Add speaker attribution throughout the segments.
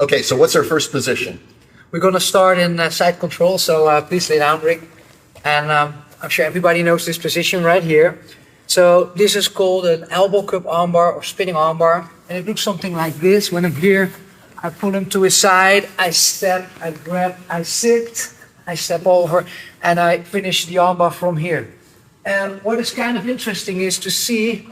Speaker 1: Okay, so what's our first position?
Speaker 2: We're going to start in side control, so please lay down, Rick. And I'm sure everybody knows this position right here. So this is called an elbow cup armbar or spinning armbar. And it looks something like this. When I'm here, I pull him to his side, I step, I grab, I sit, I step over, and I finish the armbar from here. And what is kind of interesting is to see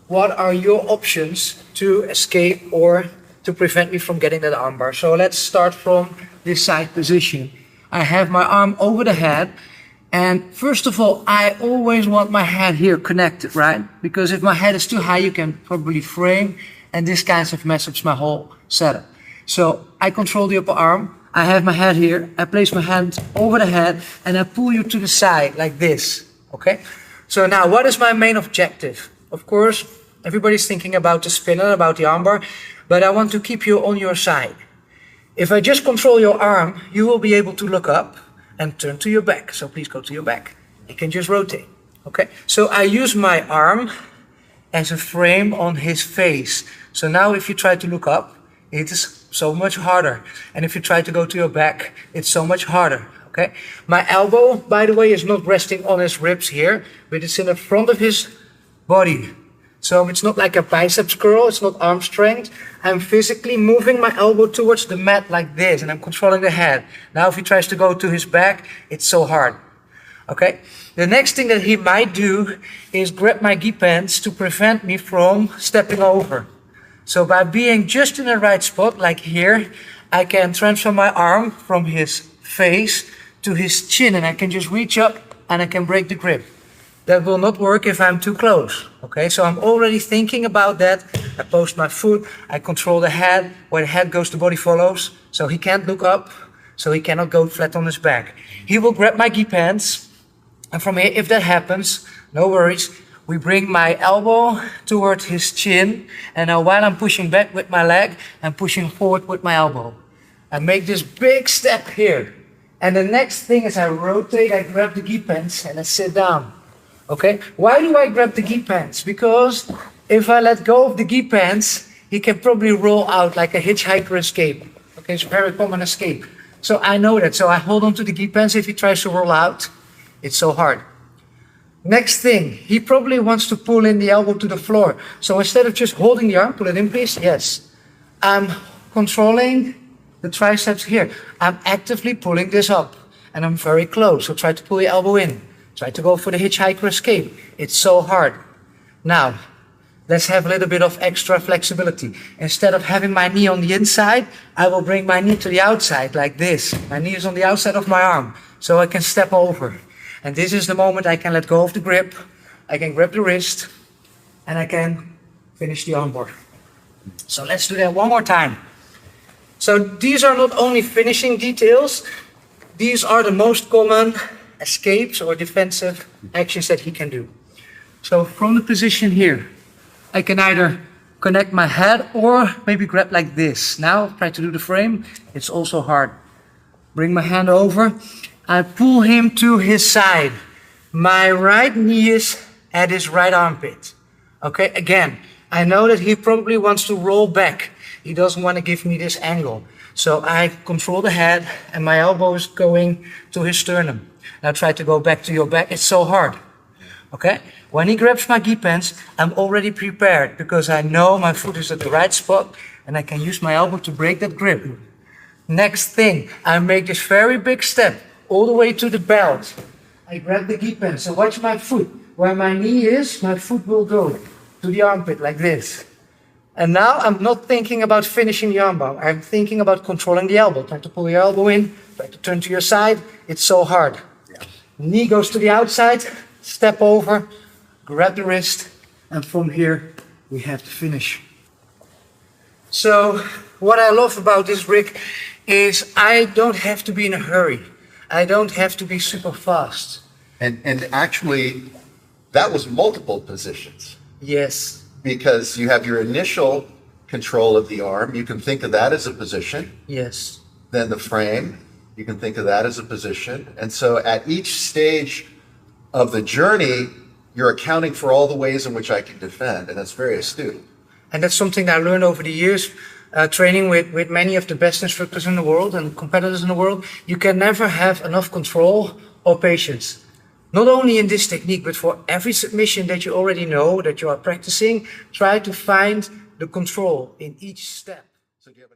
Speaker 2: what are your options to escape or to prevent me from getting that armbar. So let's start from this side position. I have my arm over the head. And first of all, I always want my head here connected, right? Because if my head is too high, you can probably frame, and this kind of messes up my whole setup. So I control the upper arm. I have my head here. I place my hand over the head, and I pull you to the side like this, okay? So now, what is my main objective? Of course, everybody's thinking about the spinner, about the armbar, but I want to keep you on your side. If I just control your arm, you will be able to look up and turn to your back. So please go to your back. You can just rotate, okay? So I use my arm as a frame on his face. So now if you try to look up, it is so much harder. And if you try to go to your back, it's so much harder, okay? My elbow, by the way, is not resting on his ribs here, but it's in the front of his body. So it's not like a biceps curl, it's not arm strength. I'm physically moving my elbow towards the mat like this, and I'm controlling the head. Now if he tries to go to his back, it's so hard. Okay? The next thing that he might do is grab my gi pants to prevent me from stepping over. So by being just in the right spot, like here, I can transfer my arm from his face to his chin, and I can just reach up and I can break the grip. That will not work if I'm too close, okay? So I'm already thinking about that. I post my foot, I control the head. Where the head goes, the body follows. So he can't look up, so he cannot go flat on his back. He will grab my gi pants, and from here, if that happens, no worries. We bring my elbow toward his chin, and now while I'm pushing back with my leg, I'm pushing forward with my elbow. I make this big step here. And the next thing is I rotate, I grab the gi pants, and I sit down. Okay, why do I grab the gi pants? Because if I let go of the gi pants, he can probably roll out like a hitchhiker escape. Okay, it's a very common escape. So I know that, so I hold on to the gi pants. If he tries to roll out, it's so hard. Next thing, he probably wants to pull in the elbow to the floor. So instead of just holding the arm, pull it in please, yes. I'm controlling the triceps here. I'm actively pulling this up, and I'm very close, so try to pull your elbow in. Try to go for the hitchhiker escape. It's so hard. Now, let's have a little bit of extra flexibility. Instead of having my knee on the inside, I will bring my knee to the outside like this. My knee is on the outside of my arm, so I can step over. And this is the moment I can let go of the grip. I can grab the wrist, and I can finish the armbar. So let's do that one more time. So these are not only finishing details, these are the most common escapes or defensive actions that he can do. So from the position here, I can either connect my head or maybe grab like this. Now try to do the frame, it's also hard. Bring my hand over, I pull him to his side. My right knee is at his right armpit. Okay, again, I know that he probably wants to roll back. He doesn't want to give me this angle. So I control the head and my elbow is going to his sternum. Now try to go back to your back. It's so hard. Okay? When he grabs my gi pants, I'm already prepared because I know my foot is at the right spot and I can use my elbow to break that grip. Next thing, I make this very big step all the way to the belt. I grab the gi pants. So watch my foot. Where my knee is, my foot will go to the armpit like this. And now I'm not thinking about finishing the armbar. I'm thinking about controlling the elbow. Try to pull your elbow in, try to turn to your side. It's so hard. Knee goes to the outside, step over, grab the wrist, and from here we have to finish. So what I love about this rig is I don't have to be in a hurry. I don't have to be super fast.
Speaker 1: And actually, that was multiple positions.
Speaker 2: Yes.
Speaker 1: Because you have your initial control of the arm. You can think of that as a position.
Speaker 2: Yes.
Speaker 1: Then the frame. You can think of that as a position. And so at each stage of the journey, you're accounting for all the ways in which I can defend, and that's very astute.
Speaker 2: And that's something I learned over the years. training with many of the best instructors in the world and competitors in the world, you can never have enough control or patience. Not only in this technique, but for every submission that you already know, that you are practicing, try to find the control in each step.
Speaker 1: So do you have